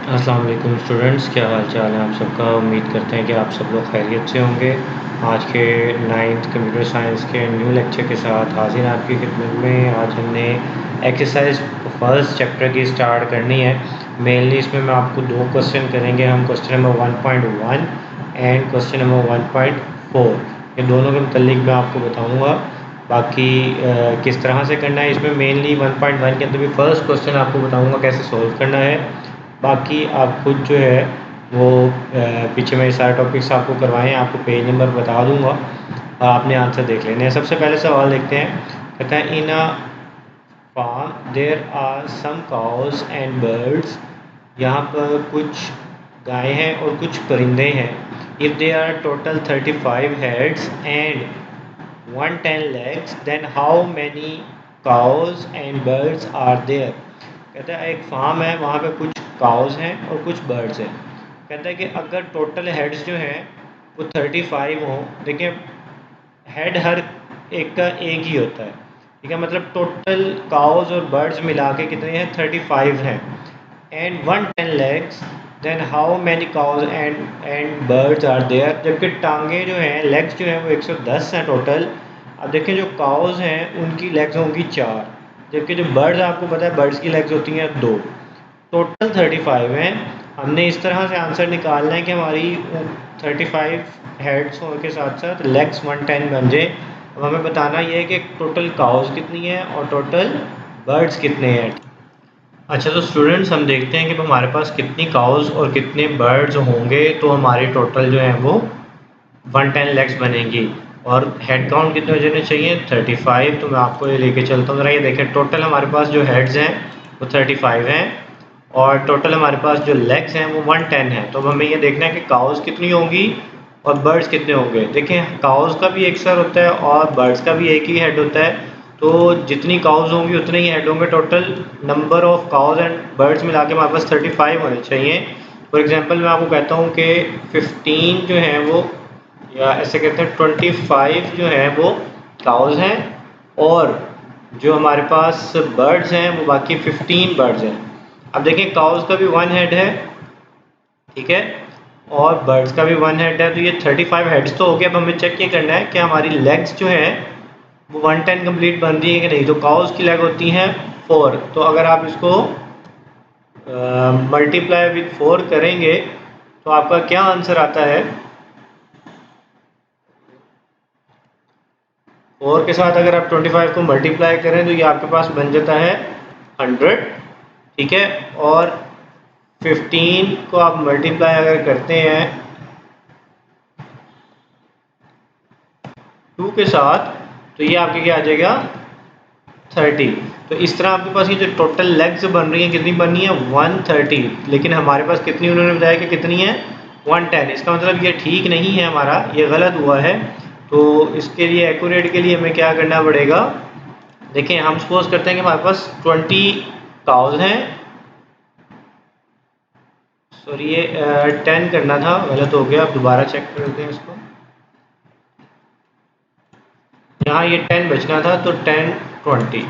अस्सलाम वालेकुम स्टूडेंट्स, क्या हाल चाल है आप सबका। उम्मीद करते हैं कि आप सब लोग खैरियत से होंगे। आज के 9th कंप्यूटर साइंस के न्यू लेक्चर के साथ हाजिर हैं आपकी खिदमत में। आज हमने एक्सरसाइज फर्स्ट चैप्टर की स्टार्ट करनी है। मेनली इसमें मैं आपको दो क्वेश्चन करेंगे हम, question number 1.1 and question number 1.4। ये दोनों के मतलब मैं आपको बताऊँगा। बाकी किस तरह से करना है, इसमें मेनली 1.1 के अंदर भी फर्स्ट क्वेश्चन आपको बताऊँगा कैसे सोल्व करना है। बाकी आप खुद जो है वो पीछे में सारे टॉपिक्स आपको करवाएं, आपको पेज नंबर बता दूंगा, आपने आंसर देख लेने हैं। सबसे पहले सवाल देखते हैं। कहता है in a farm there are some cows and birds. यहाँ पर कुछ गायें हैं और कुछ परिंदे हैं। If they are total 35 heads and 110 legs, then how many cows and birds are there। कहता है एक फार्म है, वहाँ पे कुछ काउज हैं और कुछ बर्ड्स हैं। कहता है कि अगर टोटल हेड्स जो हैं वो 35 हों। देखिए हेड हर एक का एक ही होता है, ठीक है, मतलब टोटल काउज और बर्ड्स मिला के कितने हैं, 35 हैं। And 110 legs, then how many cows and birds are there. जबकि टांगे जो हैं, लेग्स जो हैं वो 110 हैं टोटल। अब देखें जो काउज हैं उनकी लेग्स होंगी 4, जबकि जो बर्ड्स आपको पता है बर्ड्स की लेग्स होती हैं 2। टोटल 35 हैं। हमने इस तरह से आंसर निकालना है कि हमारी 35 हेड्स के साथ साथ लेग्स 110 बन जाए। अब हमें बताना ये है कि टोटल काउज कितनी है और टोटल बर्ड्स कितने हैं। अच्छा तो स्टूडेंट्स हम देखते हैं कि हमारे पास कितनी काउज और कितने बर्ड्स होंगे तो हमारी टोटल जो है वो 110 लेग्स बनेंगी। और हेड काउंट कितने हो जाने चाहिए, 35। तो मैं आपको ये लेके चलता हूँ ज़रा। ये देखें टोटल हमारे पास जो हेड्स हैं वो 35 हैं और टोटल हमारे पास जो लेग्स हैं वो 110 हैं। तो अब हमें ये देखना है कि काउज कितनी होंगी और बर्ड्स कितने होंगे। देखें काउज का भी एक सर होता है और बर्ड्स का भी एक ही हेड होता है। तो जितनी काउज होंगी उतने ही हेड होंगे। Total number of cows and birds मिला के हमारे पास 35 होने चाहिए। फॉर एग्जांपल मैं आपको कहता हूँ कि 15 जो है वो, या ऐसे कहते हैं 25 जो है वो काउज हैं और जो हमारे पास बर्ड्स हैं वो बाकी 15 बर्ड्स हैं। अब देखिए काउज का भी 1 हेड है, ठीक है, और बर्ड्स का भी 1 हेड है। तो ये 35 हेड्स तो हो गया। अब हमें चेक ये करना है कि हमारी लेग्स जो हैं वो 110 कंप्लीट बन रही है कि नहीं। तो काउज की लेग होती हैं 4। तो अगर आप इसको मल्टीप्लाई विद 4 करेंगे तो आपका क्या आंसर आता है। 4 के साथ अगर आप 25 को मल्टीप्लाई करें तो ये आपके पास बन जाता है 100, ठीक है। और 15 को आप मल्टीप्लाई अगर करते हैं 2 के साथ तो ये आपके क्या आ जाएगा 30। तो इस तरह आपके पास ये जो टोटल लेग्स बन रही हैं कितनी बनी है 130, लेकिन हमारे पास कितनी उन्होंने बताया कि कितनी है 110। इसका मतलब ये ठीक नहीं है, हमारा ये गलत हुआ है। तो इसके लिए एक्यूरेट के लिए हमें क्या करना पड़ेगा। देखिए हम सपोज करते हैं कि हमारे पास 20 काउज हैं, सॉरी ये 10 करना था, गलत हो गया। अब दोबारा चेक करते हैं इसको। यहाँ ये 10 बचना था तो 10 20।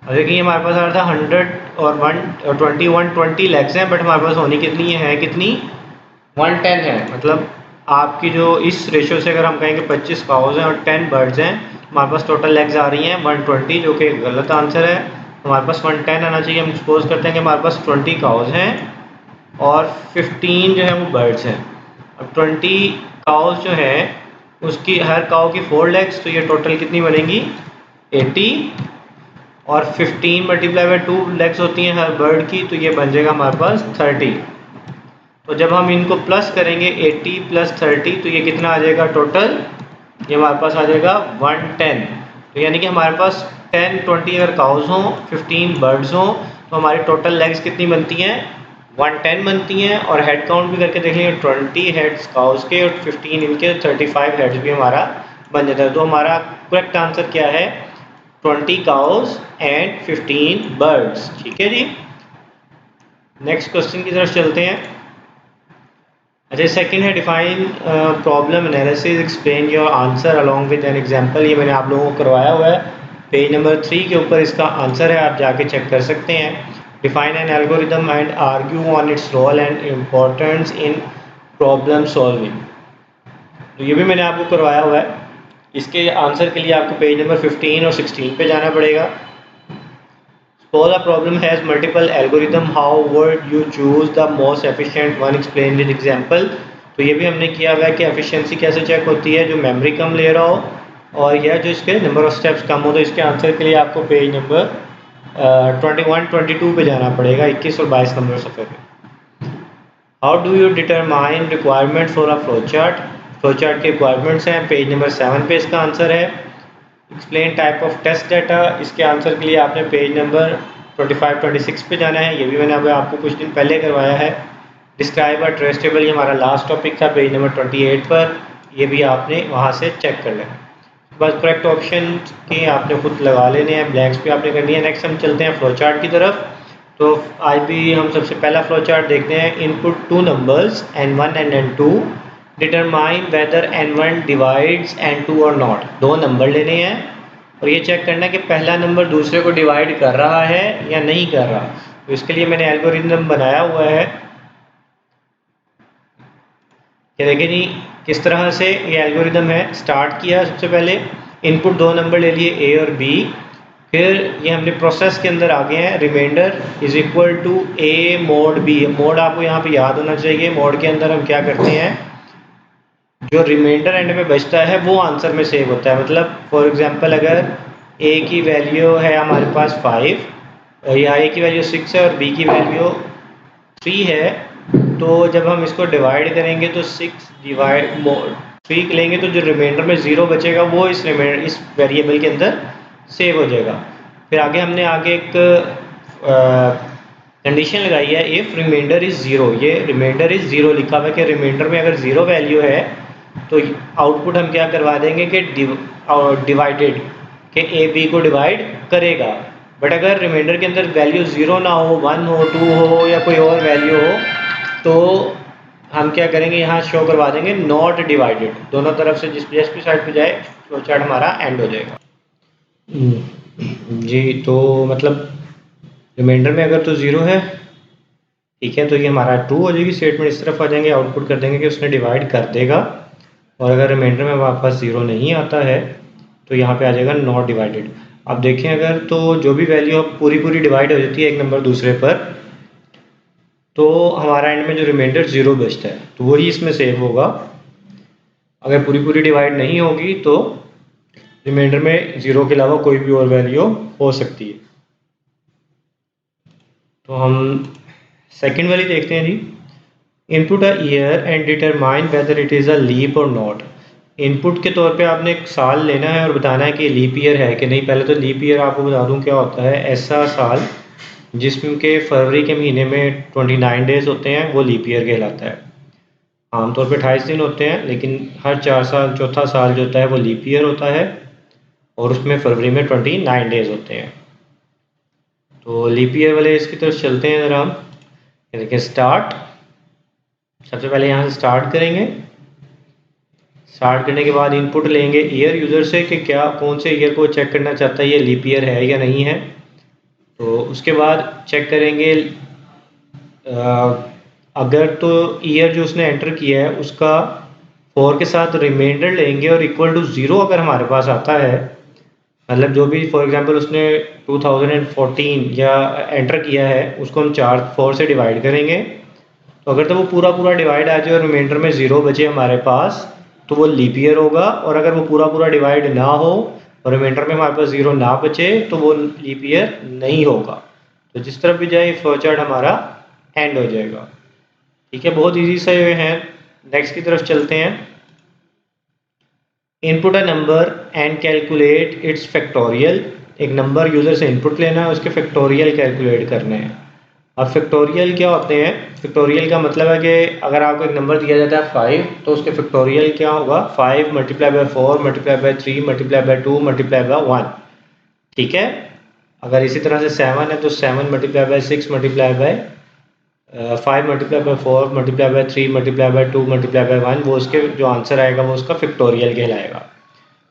और देखिए हमारे पास आ रहा था 100 और 120 लेग्स हैं, बट हमारे पास होनी कितनी है, कितनी 110 है। मतलब आपकी जो इस रेशो से अगर हम कहेंगे 25 काउज हैं और 10 बर्ड्स हैं, हमारे पास टोटल लेग्स आ रही हैं 120, जो कि गलत आंसर है। हमारे पास 110 आना चाहिए। हम सपोज करते हैं कि हमारे पास 20 काउज हैं और 15 जो है वो बर्ड्स हैं। अब 20 काउज जो है उसकी हर काउ की 4 लेग्स, तो ये टोटल कितनी बनेंगी 80। और 15 मल्टीप्लाई बाई 2 लेग्स होती हैं हर बर्ड की, तो ये बन जाएगा हमारे पास 30। तो जब हम इनको प्लस करेंगे 80 प्लस 30 तो ये कितना आ जाएगा टोटल, ये हमारे पास आ जाएगा 110। तो यानी कि हमारे पास 20 अगर काउज हों 15 बर्ड्स हों तो हमारी टोटल लेग्स कितनी बनती हैं 110 बनती हैं। और हेड काउंट भी करके देख लेंगे 20 हेड्स काउज के और 15 इनके, 35 हेड्स भी हमारा बन जाता है। तो हमारा करेक्ट आंसर क्या है 20 काउज एंड 15 बर्ड्स, ठीक है जी। नेक्स्ट क्वेश्चन की तरफ चलते हैं। अच्छा सेकंड है define problem analysis, explain your answer along with an example. ये मैंने आप लोगों को करवाया हुआ है, पेज नंबर 3 के ऊपर इसका आंसर है, आप जाके चेक कर सकते हैं। Define an algorithm and argue on its role and importance in problem solving. तो ये भी मैंने आपको करवाया हुआ है। इसके आंसर के लिए आपको पेज नंबर 15 और 16 पे जाना पड़ेगा। Solve a problem has multiple algorithm. How would you choose the most efficient one? Explain with example. तो ये भी हमने किया हुआ है कि एफिशिएंसी कैसे चेक होती है, जो मेमोरी कम ले रहा हो और या जो इसके नंबर ऑफ स्टेप्स कम हो। तो इसके आंसर के लिए आपको पेज नंबर 21-22 पे जाना पड़ेगा, 21 और 22 नंबर सफ़े पे। How do you determine requirement for a flow chart? Flow chart के रिक्वायरमेंट्स हैं, पेज नंबर 7 पे इसका आंसर है। Explain type of test data, इसके आंसर के लिए आपने पेज नंबर 25-26 पे जाना है। ये भी मैंने अभी आपको कुछ दिन पहले करवाया है। डिस्क्राइब अ ट्रेस टेबल, ये हमारा लास्ट टॉपिक था, पेज नंबर 28 पर। ये भी आपने वहाँ से चेक कर लेना। बस करेक्ट ऑप्शन के आपने खुद लगा लेने हैं, ब्लैंक्स भी आपने करनी है। नेक्स्ट हम चलते हैं फ्लो चार्ट की तरफ। तो आज भी हम सबसे पहला फ्लो चार्ट देखते हैं। Input 2 numbers n1 and n2, determine whether n1 divides n2 और नॉट। 2 नंबर लेने हैं और ये चेक करना है कि पहला नंबर दूसरे को डिवाइड कर रहा है या नहीं कर रहा। तो इसके लिए मैंने एल्गोरिथम बनाया हुआ है कि देखिए जी किस तरह से ये एल्गोरिथम है। स्टार्ट किया सबसे पहले, इनपुट 2 नंबर ले लिए ए और बी, फिर ये हमने प्रोसेस के अंदर आ गए हैं। Reminder is equal to a mod b. Mod आपको यहाँ पे याद होना चाहिए। मोड के अंदर हम क्या करते हैं, जो रिमाइंडर एंड में बचता है वो आंसर में सेव होता है। मतलब फॉर एग्जांपल अगर ए की वैल्यू है हमारे पास 5 या ए की वैल्यू 6 है और बी की वैल्यू 3 है, तो जब हम इसको डिवाइड करेंगे तो 6 डिवाइड 3 लेंगे तो जो रिमाइंडर में 0 बचेगा वो इस वेरिएबल के अंदर सेव हो जाएगा। फिर आगे एक कंडीशन लगाई है, इफ़ रिमाइंडर इज़ 0। ये रिमाइंडर इज़ 0 लिखा हुआ है कि रिमाइंडर में अगर 0 वैल्यू है तो आउटपुट हम क्या करवा देंगे कि डिवाइडेड, कि ए बी को डिवाइड करेगा। बट अगर रिमाइंडर के अंदर वैल्यू 0 ना हो, 1 हो, 2 हो या कोई और वैल्यू हो, तो हम क्या करेंगे, यहाँ शो करवा देंगे नॉट डिवाइडेड। दोनों तरफ से जिस भी साइड पे जाए फ्लो चार्ट हमारा एंड हो जाएगा। जी, तो मतलब रिमाइंडर में अगर तो 0 है, ठीक है, तो ये हमारा ट्रू हो जाएगी। स्टेटमेंट इस तरफ आ जाएंगे, आउटपुट कर देंगे कि उसने डिवाइड कर देगा। और अगर रिमाइंडर में हमारे पास 0 नहीं आता है तो यहाँ पे आ जाएगा नॉट डिवाइडेड। अब देखें अगर तो जो भी वैल्यू पूरी डिवाइड हो जाती है एक नंबर दूसरे पर, तो हमारा एंड में जो रिमाइंडर 0 बचता है तो वही इसमें सेव होगा। अगर पूरी डिवाइड नहीं होगी तो रिमाइंडर में 0 के अलावा कोई भी और वैल्यू हो सकती है। तो हम सेकंड वाली देखते हैं जी। Input a year and determine whether it is a leap or not. Input के तौर पे आपने एक साल लेना है और बताना है कि लीप ईयर है कि नहीं। पहले तो लीप ईयर आपको बता दूं क्या होता है। ऐसा साल जिसमें के फरवरी के महीने में 29 डेज़ होते हैं वो लीप ईयर कहलाता है। आमतौर पे 28 दिन होते हैं, लेकिन हर 4 साल चौथा साल जो होता है वो लीप ईयर होता है और उसमें फरवरी में 29 डेज़ होते हैं। तो लीप ईयर वाले इसकी तरफ चलते हैं ज़रा हम। देखिए स्टार्ट, सबसे पहले यहाँ से स्टार्ट करेंगे। स्टार्ट करने के बाद इनपुट लेंगे ईयर यूज़र से कि क्या कौन से ईयर को चेक करना चाहता है, ये लीप ईयर है या नहीं है। तो उसके बाद चेक करेंगे अगर तो ईयर जो उसने एंटर किया है उसका 4 के साथ रिमाइंडर लेंगे और इक्वल टू 0 अगर हमारे पास आता है, मतलब जो भी फॉर एग्जांपल उसने 2014 या एंटर किया है उसको हम 4 से डिवाइड करेंगे। तो अगर तो वो पूरा डिवाइड आ जाए और रिमाइंडर में 0 बचे हमारे पास तो वो लीप ईयर होगा। और अगर वो पूरा डिवाइड ना हो और रिमाइंडर में हमारे पास 0 ना बचे तो वो लीप ईयर नहीं होगा। तो जिस तरफ भी जाए फ्लो चार्ट हमारा एंड हो जाएगा। ठीक है, बहुत ईजी से हैं। नेक्स्ट की तरफ चलते हैं। Input a number and calculate its factorial. एक नंबर यूज़र से इनपुट लेना है, उसके फैक्टोरियल कैलकुलेट करने हैं। अब फैक्टोरियल क्या होते हैं? फैक्टोरियल का मतलब है कि अगर आपको एक नंबर दिया जाता है 5 तो उसके फैक्टोरियल क्या होगा, 5 multiply by 4 multiply by 3 multiply by 2 multiply by 1। ठीक है, अगर इसी तरह से 7 है तो 7 multiply by 6 multiply by 5 multiply by 4 multiply by 3 multiply by 2 multiply by 1, वो उसके जो आंसर आएगा वो उसका फैक्टोरियल कहलाएगा।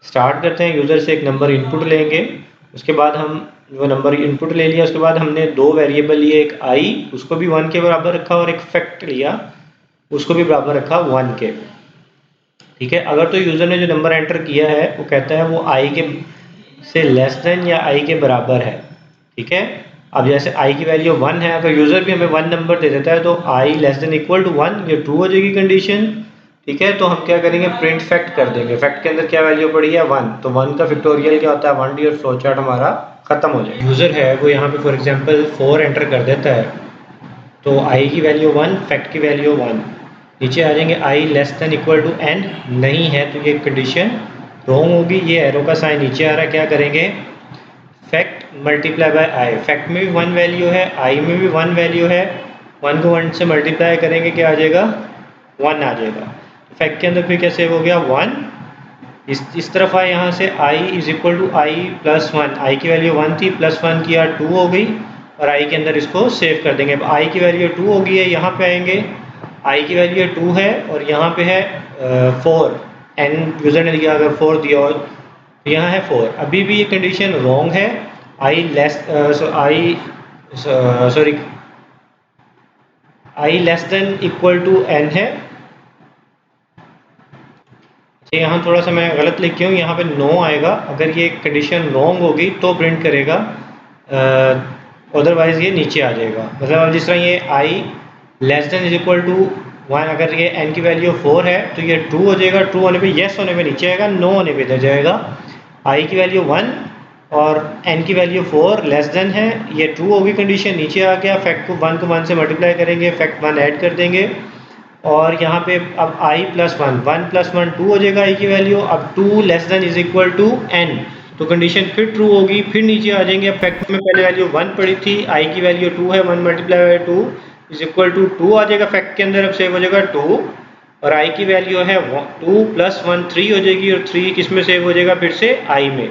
स्टार्ट करते हैं, यूज़र से एक नंबर इनपुट लेंगे, उसके बाद हम वो नंबर इनपुट ले लिया, उसके बाद हमने दो वेरिएबल लिए, एक आई उसको भी 1 के बराबर रखा और एक फैक्ट लिया उसको भी बराबर रखा 1 के। ठीक है, अगर तो यूज़र ने जो नंबर एंटर किया है वो कहता है वो आई के से लेस देन या आई के बराबर है। ठीक है, अब जैसे आई की वैल्यू 1 है, अगर यूज़र भी हमें 1 नंबर दे देता है तो आई लेस देन इक्वल टू 1, ये ट्रू हो जाएगी कंडीशन। ठीक है, तो हम क्या करेंगे, प्रिंट फैक्ट कर देंगे। फैक्ट के अंदर क्या वैल्यू पड़ी है 1, तो 1 का फैक्टोरियल क्या होता है 1D और फ्लो चार्ट हमारा खत्म हो जाएगा। यूज़र है वो यहाँ पे फॉर एग्जांपल 4 एंटर कर देता है, तो आई की वैल्यू 1, फैक्ट की वैल्यू 1, नीचे आ जाएंगे i less than equal to n, नहीं है तो ये कंडीशन रॉन्ग होगी। ये एरो का साइन नीचे आ रहा है, क्या करेंगे, fact multiply by I, fact में भी 1 वैल्यू है, आई में भी 1 वैल्यू है, 1 को 1 से मल्टीप्लाई करेंगे क्या आ जाएगा 1 आ जाएगा। फैक्ट के अंदर फिर क्या सेव हो गया 1, इस तरफ आए यहाँ से i is equal to i plus 1, i की वैल्यू 1 थी, प्लस 1 किया 2 हो गई, और i के अंदर इसको सेव कर देंगे। अब i की वैल्यू 2 हो गई है, यहाँ पे आएंगे i की वैल्यू 2 है और यहाँ पे है 4, n यूज़र ने दिया अगर 4 दिया और यहाँ है 4, अभी भी ये कंडीशन रॉन्ग है। i less i less than equal to n है। यहाँ थोड़ा सा मैं गलत लिख के हूँ, यहाँ पे नो आएगा, अगर ये कंडीशन रॉन्ग होगी तो प्रिंट करेगा, अदरवाइज ये नीचे आ जाएगा। मतलब अब जिस तरह ये i less than is equal to 1, अगर ये n की वैल्यू 4 है तो ये ट्रू हो जाएगा, ट्रू होने पे येस होने पे नीचे आएगा, नो होने पे इधर जाएगा। i की वैल्यू 1 और n की वैल्यू 4 लेस देन है, ये ट्रू होगी कंडीशन, नीचे आ गया। फैक्ट को 1 को 1 से मल्टीप्लाई करेंगे, फैक्ट 1 ऐड कर देंगे और यहाँ पे अब i प्लस 1, 1 प्लस 1 2 हो जाएगा i की वैल्यू। अब 2 less than is equal to n, तो कंडीशन फिर ट्रू होगी, फिर नीचे आ जाएंगे। अब फैक्ट में पहले वैल्यू 1 पड़ी थी, i की वैल्यू 2 है, 1 multiply by 2 is equal to 2 आ जाएगा फैक्ट के अंदर। अब सेव हो जाएगा 2 और i की वैल्यू है 2 प्लस 1 3 हो जाएगी, और 3 किस में सेव हो जाएगा फिर से i में।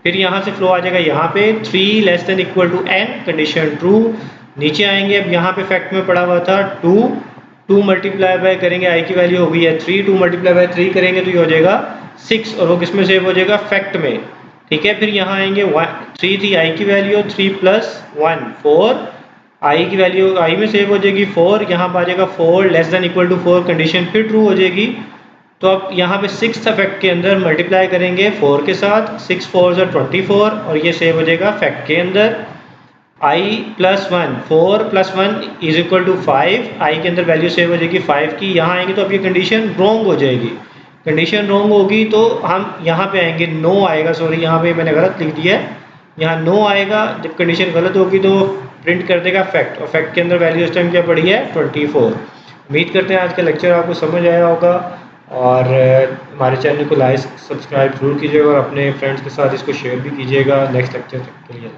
फिर यहाँ से फ्लो आ जाएगा यहाँ पे 3 less than equal to n, condition true. नीचे आएंगे, अब यहाँ पे फैक्ट में पड़ा हुआ था 2 मल्टीप्लाई बाय करेंगे, i की वैल्यू हो गई है 3, 2 मल्टीप्लाई बाय 3 करेंगे तो ये हो जाएगा 6, और वो किस में सेव हो जाएगा फैक्ट में। ठीक है, फिर यहाँ आएंगे 3 थी i की वैल्यू, 3 प्लस 1 4, i की वैल्यू i में सेव हो जाएगी 4, यहाँ पर आ जाएगा 4 less than equal to 4, condition फिर ट्रू हो जाएगी। तो अब यहाँ पे 6 फैक्ट के अंदर मल्टीप्लाई करेंगे 4 के साथ, 6 4 से 24 और ये सेव हो जाएगा फैक्ट के अंदर। i plus 1, 4 plus 1 is equal to 5, i के अंदर वैल्यू सेव हो जाएगी 5 की। यहाँ आएंगे तो अब ये कंडीशन रॉन्ग हो जाएगी, कंडीशन रॉन्ग होगी तो हम यहाँ पे आएंगे नो आएगा, सॉरी यहाँ पे मैंने गलत लिख दिया है, यहाँ नो आएगा। जब कंडीशन गलत होगी तो प्रिंट कर देगा फैक्ट, और फैक्ट के अंदर वैल्यू इस टाइम क्या पड़ी है 24। उम्मीद करते हैं आज का लेक्चर आपको समझ आया होगा, और हमारे चैनल को लाइक सब्सक्राइब जरूर कीजिएगा और अपने फ्रेंड्स के साथ इसको शेयर भी कीजिएगा। नेक्स्ट लेक्चर तक के लिए।